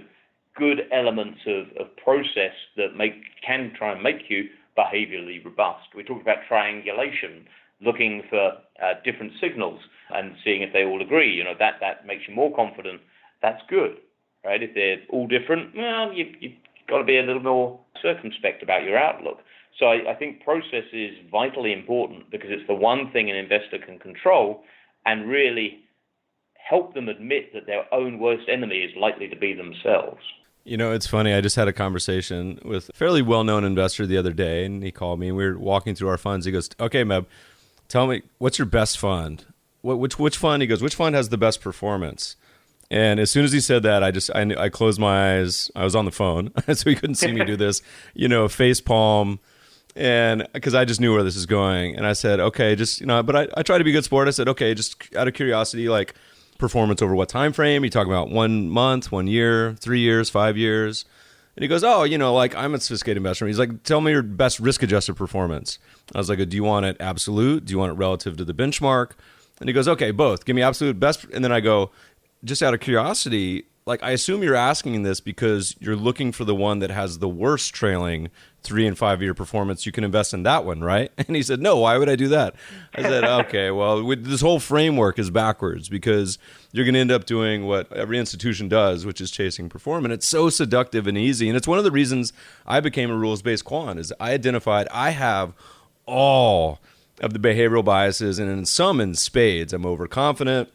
good elements of process that can try and make you behaviorally robust. We talked about triangulation, looking for different signals and seeing if they all agree. That makes you more confident. That's good, right? If they're all different, well, you've got to be a little more circumspect about your outlook. So I think process is vitally important because it's the one thing an investor can control and really help them admit that their own worst enemy is likely to be themselves. It's funny. I just had a conversation with a fairly well-known investor the other day, and he called me, and we were walking through our funds. He goes, okay, Meb, tell me, what's your best fund? Which fund? He goes, which fund has the best performance? And as soon as he said that, I closed my eyes. I was on the phone, so he couldn't see me do this, face palm. And because I just knew where this is going. And I said, okay, but I try to be a good sport. I said, okay, just out of curiosity, like performance over what time frame? You talk about 1 month, 1 year, 3 years, 5 years. And he goes, oh, like I'm a sophisticated investor. He's like, tell me your best risk adjusted performance. I was like, do you want it absolute? Do you want it relative to the benchmark? And he goes, okay, both. Give me absolute best. And then I go, just out of curiosity, like I assume you're asking this because you're looking for the one that has the worst trailing 3 and 5 year performance. You can invest in that one, right? And he said, no, why would I do that? I said, okay, well, this whole framework is backwards because you're going to end up doing what every institution does, which is chasing performance. It's so seductive and easy. And it's one of the reasons I became a rules-based quant is I identified I have all of the behavioral biases and in some in spades. I'm overconfident.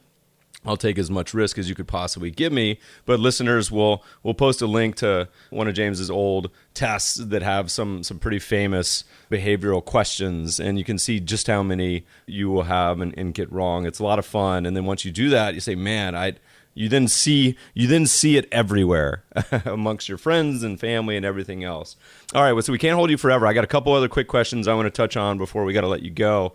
I'll take as much risk as you could possibly give me. But listeners will post a link to one of James's old tests that have some pretty famous behavioral questions, and you can see just how many you will have and get wrong. It's a lot of fun. And then once you do that, you say, man, you then see it everywhere amongst your friends and family and everything else. All right, well, so we can't hold you forever. I got a couple other quick questions I want to touch on before we got to let you go.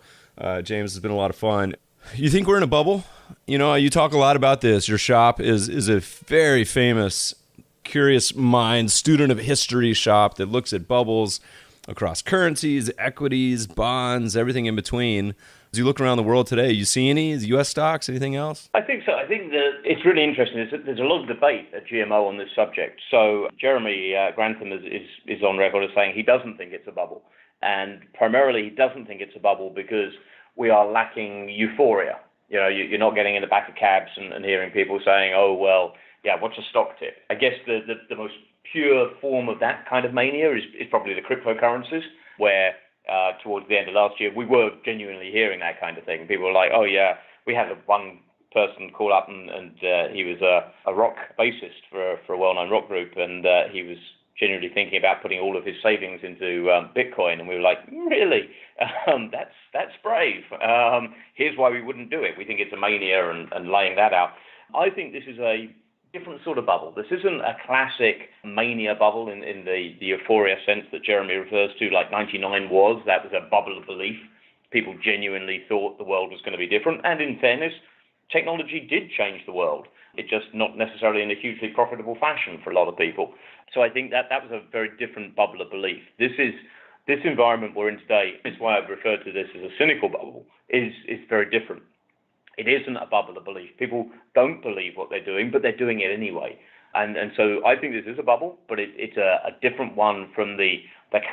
James, it's been a lot of fun. You think we're in a bubble? You talk a lot about this. Your shop is a very famous, curious mind, student of history shop that looks at bubbles across currencies, equities, bonds, everything in between. As you look around the world today, you see any U.S. stocks, anything else? I think so. I think that it's really interesting. There's a lot of debate at GMO on this subject. So Jeremy Grantham is on record as saying he doesn't think it's a bubble. And primarily he doesn't think it's a bubble because we are lacking euphoria. You're not getting in the back of cabs and hearing people saying, oh, well, yeah, what's a stock tip? I guess the most pure form of that kind of mania is probably the cryptocurrencies, where towards the end of last year, we were genuinely hearing that kind of thing. People were like, oh, yeah, we had one person call up and he was a rock bassist for a well-known rock group, and he was genuinely thinking about putting all of his savings into Bitcoin, and we were like, really? That's brave. Here's why we wouldn't do it. We think it's a mania and laying that out. I think this is a different sort of bubble. This isn't a classic mania bubble in the euphoria sense that Jeremy refers to, like 99 was. That was a bubble of belief. People genuinely thought the world was going to be different. And in fairness, technology did change the world. It just not necessarily in a hugely profitable fashion for a lot of people. So I think that was a very different bubble of belief. This environment we're in today, is why I've referred to this as a cynical bubble, is very different. It isn't a bubble of belief. People don't believe what they're doing, but they're doing it anyway. And so I think this is a bubble, but it's a different one from the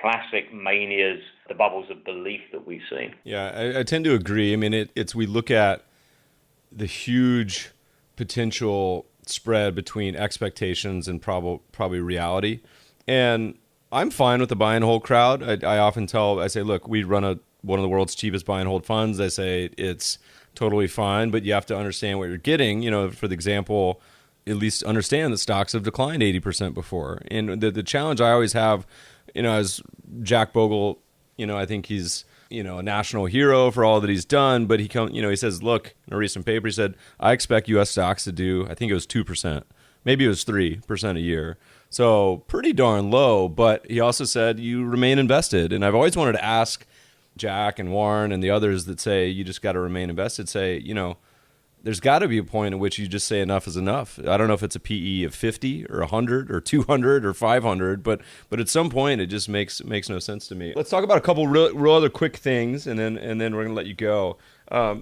classic manias, the bubbles of belief that we've seen. Yeah, I tend to agree. I mean, we look at the huge potential spread between expectations and probably reality. And I'm fine with the buy and hold crowd. I often say, look, we run one of the world's cheapest buy and hold funds. I say it's totally fine, but you have to understand what you're getting. For the example, at least understand that stocks have declined 80% before. And the challenge I always have, as Jack Bogle, I think he's, a national hero for all that he's done, but he says, look, in a recent paper, he said, I expect U.S. stocks to do, I think it was 2%, maybe it was 3% a year. So pretty darn low, but he also said you remain invested. And I've always wanted to ask Jack and Warren and the others that say you just got to remain invested, say, there's got to be a point at which you just say enough is enough. I don't know if it's a PE of 50 or 100 or 200 or 500, but at some point it just makes no sense to me. Let's talk about a couple real other quick things, and then we're going to let you go.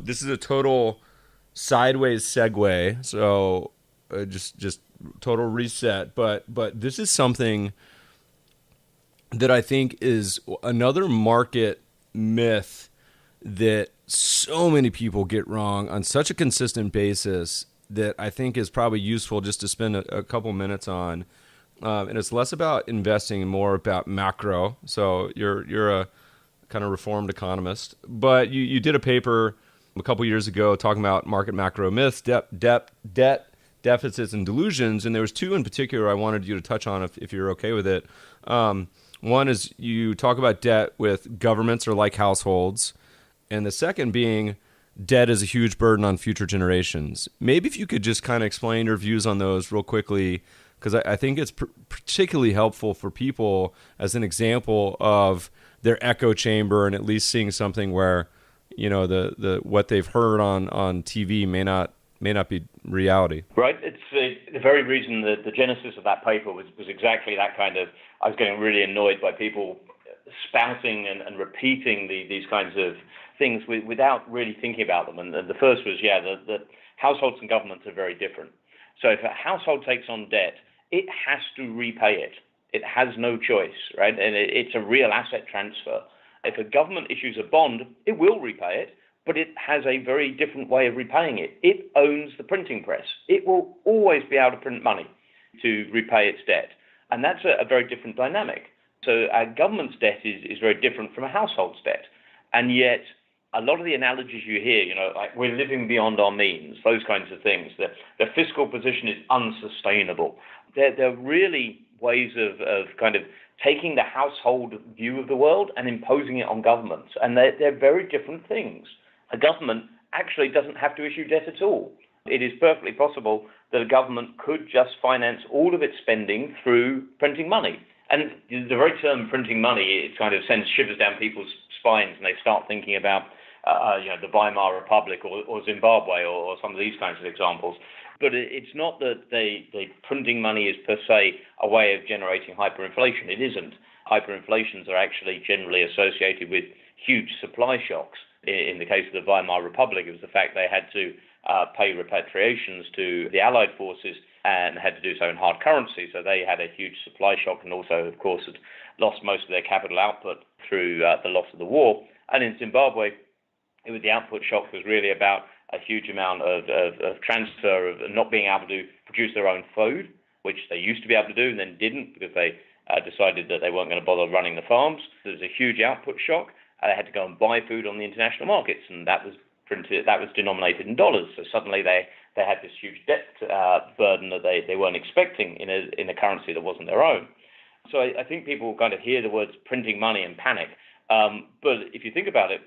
This is a total sideways segue, so just total reset. But this is something that I think is another market myth that so many people get wrong on such a consistent basis that I think is probably useful just to spend a couple minutes on. And it's less about investing and more about macro. So you're a kind of reformed economist, but you did a paper a couple years ago talking about market macro myths, debt, deficits, and delusions. And there was two in particular I wanted you to touch on if you're okay with it. One is you talk about debt with governments or like households. And the second being debt is a huge burden on future generations. Maybe if you could just kind of explain your views on those real quickly, because I think it's particularly helpful for people as an example of their echo chamber and at least seeing something where, the what they've heard on TV may not be reality. Right. It's the very reason that the genesis of that paper was exactly that kind of. I was getting really annoyed by people spouting and repeating these kinds of things without really thinking about them. And the first was, that households and governments are very different. So if a household takes on debt, it has to repay it. It has no choice, right? And it's a real asset transfer. If a government issues a bond, it will repay it, but it has a very different way of repaying it. It owns the printing press. It will always be able to print money to repay its debt. And that's a very different dynamic. So a government's debt is very different from a household's debt. And yet, a lot of the analogies you hear, like we're living beyond our means, those kinds of things, the fiscal position is unsustainable. They're really ways of kind of taking the household view of the world and imposing it on governments. And they're very different things. A government actually doesn't have to issue debt at all. It is perfectly possible that a government could just finance all of its spending through printing money. And the very term printing money, it kind of sends shivers down people's spines, and they start thinking about the Weimar Republic or Zimbabwe or some of these kinds of examples. But it's not that the printing money is per se a way of generating hyperinflation. It isn't. Hyperinflations are actually generally associated with huge supply shocks. In the case of the Weimar Republic, it was the fact they had to pay repatriations to the Allied forces and had to do so in hard currency. So they had a huge supply shock and also, of course, had lost most of their capital output through the loss of the war. And in Zimbabwe, the output shock was really about a huge amount of transfer of not being able to produce their own food, which they used to be able to do and then didn't because they decided that they weren't going to bother running the farms. There was a huge output shock. They had to go and buy food on the international markets, and that was denominated in dollars. So suddenly they had this huge debt burden that they weren't expecting in a currency that wasn't their own. So I think people kind of hear the words printing money and panic. But if you think about it,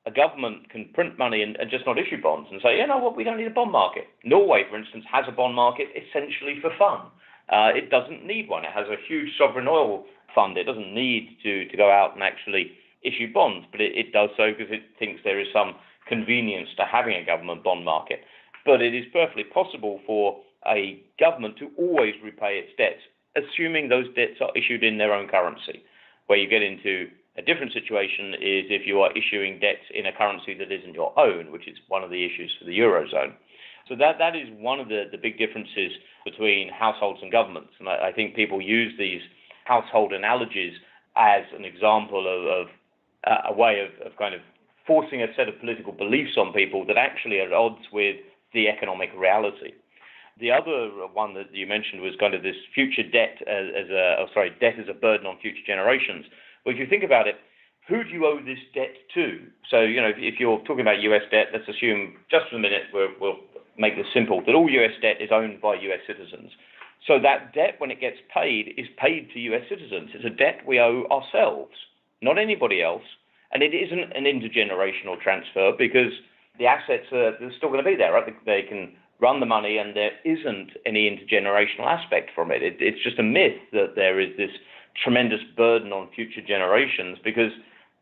a government can print money and just not issue bonds and say, we don't need a bond market. Norway, for instance, has a bond market essentially for fun. It doesn't need one. It has a huge sovereign oil fund. It doesn't need to go out and actually issue bonds, but it does so because it thinks there is some convenience to having a government bond market. But it is perfectly possible for a government to always repay its debts, assuming those debts are issued in their own currency. Where you get into a different situation is if you are issuing debts in a currency that isn't your own, which is one of the issues for the Eurozone. So that is one of the big differences between households and governments. And I think people use these household analogies as an example of a way of kind of forcing a set of political beliefs on people that actually are at odds with the economic reality. The other one that you mentioned was kind of this future debt debt as a burden on future generations. Well, if you think about it, who do you owe this debt to? So, if you're talking about US debt, let's assume just for a minute, we'll make this simple, that all US debt is owned by US citizens. So that debt, when it gets paid, is paid to US citizens. It's a debt we owe ourselves, not anybody else. And it isn't an intergenerational transfer because the assets are still going to be there, right? They can run the money and there isn't any intergenerational aspect from it. It's just a myth that there is this tremendous burden on future generations because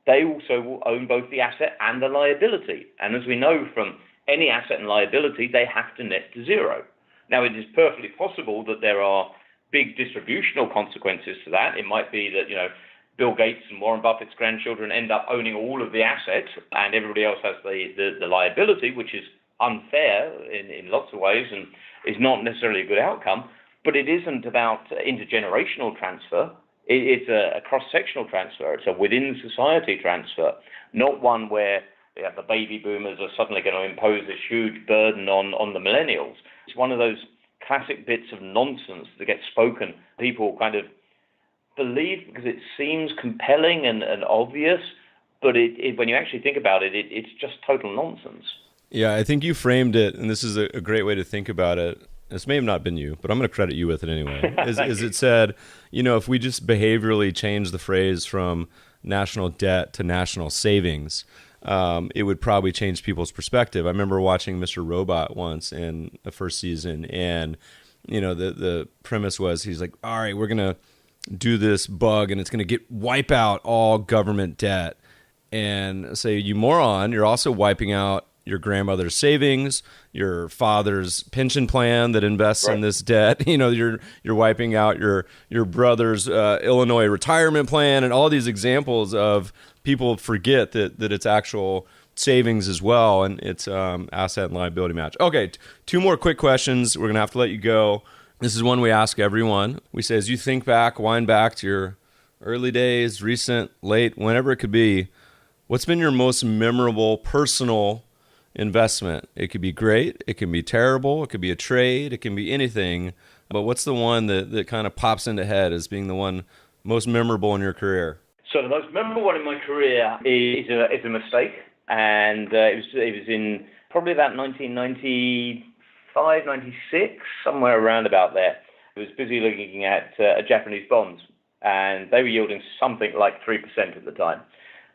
they also will own both the asset and the liability. And as we know from any asset and liability, they have to net to zero. Now, it is perfectly possible that there are big distributional consequences to that. It might be that, Bill Gates and Warren Buffett's grandchildren end up owning all of the assets and everybody else has the liability, which is unfair in lots of ways and is not necessarily a good outcome. But it isn't about intergenerational transfer. It's a cross-sectional transfer. It's a within-society transfer, not one where the baby boomers are suddenly going to impose this huge burden on the millennials. It's one of those classic bits of nonsense that gets spoken. People kind of believe because it seems compelling and obvious, but when you actually think about it, it's just total nonsense. Yeah, I think you framed it, and this is a great way to think about it. This may have not been you, but I'm going to credit you with it anyway. Is it said, if we just behaviorally change the phrase from national debt to national savings, it would probably change people's perspective. I remember watching Mr. Robot once in the first season, and the premise was he's like, all right, we're gonna do this bug, and it's gonna wipe out all government debt. And say, you moron, you're also wiping out your grandmother's savings, your father's pension plan that invests in this debt. You're wiping out your brother's Illinois retirement plan, and all these examples of people forget that it's actual savings as well, and it's asset and liability match. Okay, two more quick questions. We're gonna have to let you go. This is one we ask everyone. We say, as you think back, wind back to your early days, recent, late, whenever it could be, what's been your most memorable personal investment? It could be great, it can be terrible, it could be a trade, it can be anything. But what's the one that kind of pops into head as being the one most memorable in your career? So the most memorable one in my career is a mistake, and it was in probably about 1995, 96, somewhere around about there. I was busy looking at Japanese bonds, and they were yielding something like 3% at the time.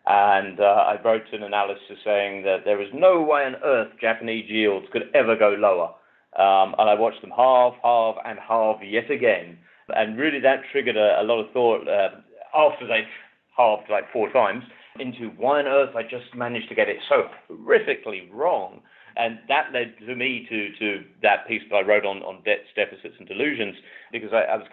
And I wrote an analysis saying that there was no way on earth Japanese yields could ever go lower. And I watched them halve, and halve yet again. And really that triggered a lot of thought after they halved like 4 times into why on earth I just managed to get it so horrifically wrong. And that led to me to that piece that I wrote on debts, deficits, and delusions, because I was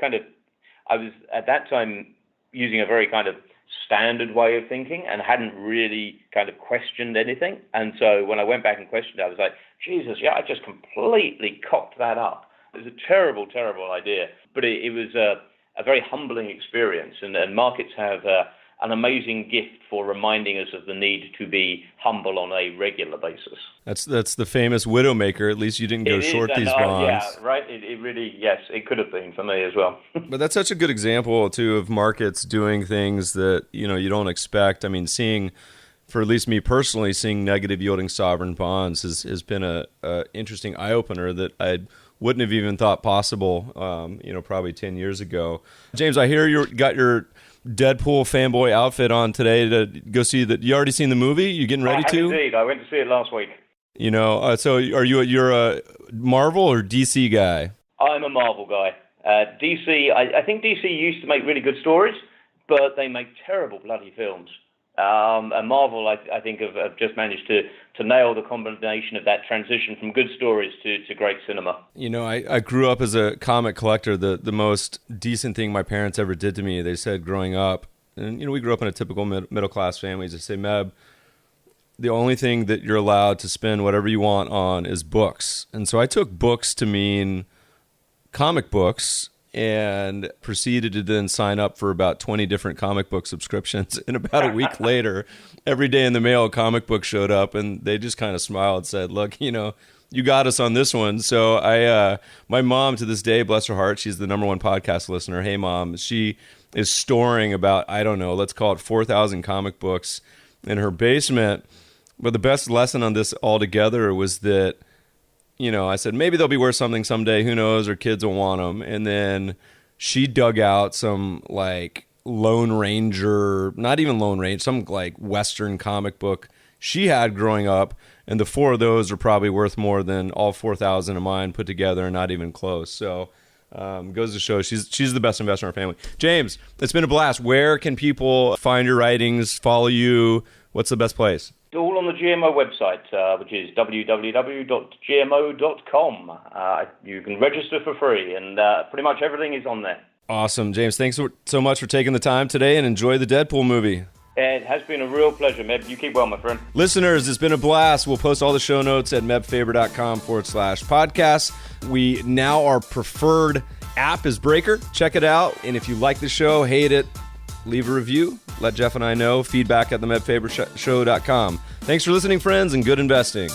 at that time using a very kind of standard way of thinking and hadn't really kind of questioned anything. And so when I went back and questioned it, I was like, Jesus, yeah, I just completely cocked that up. It was a terrible, terrible idea. But it was a very humbling experience. And markets have an amazing gift for reminding us of the need to be humble on a regular basis. That's the famous Widowmaker. At least you didn't go short these bonds. Yeah, right. It really, yes, it could have been for me as well. But that's such a good example, too, of markets doing things that, you don't expect. I mean, for at least me personally, seeing negative yielding sovereign bonds has been a interesting eye-opener that I wouldn't have even thought possible, probably 10 years ago. James, I hear you got your Deadpool fanboy outfit on today to go see that. You already seen the movie? You getting ready to? Indeed, I went to see it last week. So you're a Marvel or DC guy? I'm a Marvel guy. DC, I think DC used to make really good stories, but they make terrible bloody films. And Marvel, I think, have just managed to nail the combination of that transition from good stories to great cinema. I grew up as a comic collector. The most decent thing my parents ever did to me, they said growing up, and we grew up in a typical middle-class family, they say, Meb, the only thing that you're allowed to spend whatever you want on is books. And so I took books to mean comic books, and proceeded to then sign up for about 20 different comic book subscriptions. And about a week later, every day in the mail, a comic book showed up, and they just kind of smiled and said, look, you got us on this one. So my mom to this day, bless her heart, she's the #1 podcast listener. Hey, Mom, she is storing about, I don't know, let's call it 4,000 comic books in her basement. But the best lesson on this altogether was that, I said, maybe they'll be worth something someday. Who knows? Or kids will want them. And then she dug out some like Lone Ranger, not even Lone Ranger, some like Western comic book she had growing up. And the 4 of those are probably worth more than all 4,000 of mine put together, and not even close. So goes to show she's the best investor in our family. James, it's been a blast. Where can people find your writings, follow you? What's the best place? All on the GMO website, which is www.gmo.com. You can register for free, and pretty much everything is on there. Awesome. James, thanks so much for taking the time today, and enjoy the Deadpool movie. It has been a real pleasure, Meb. You keep well, my friend. Listeners, it's been a blast. We'll post all the show notes at mebfaber.com/podcast. We now, our preferred app is Breaker. Check it out. And if you like the show, hate it, leave a review. Let Jeff and I know. Feedback at themebfabershow.com. Thanks for listening, friends, and good investing.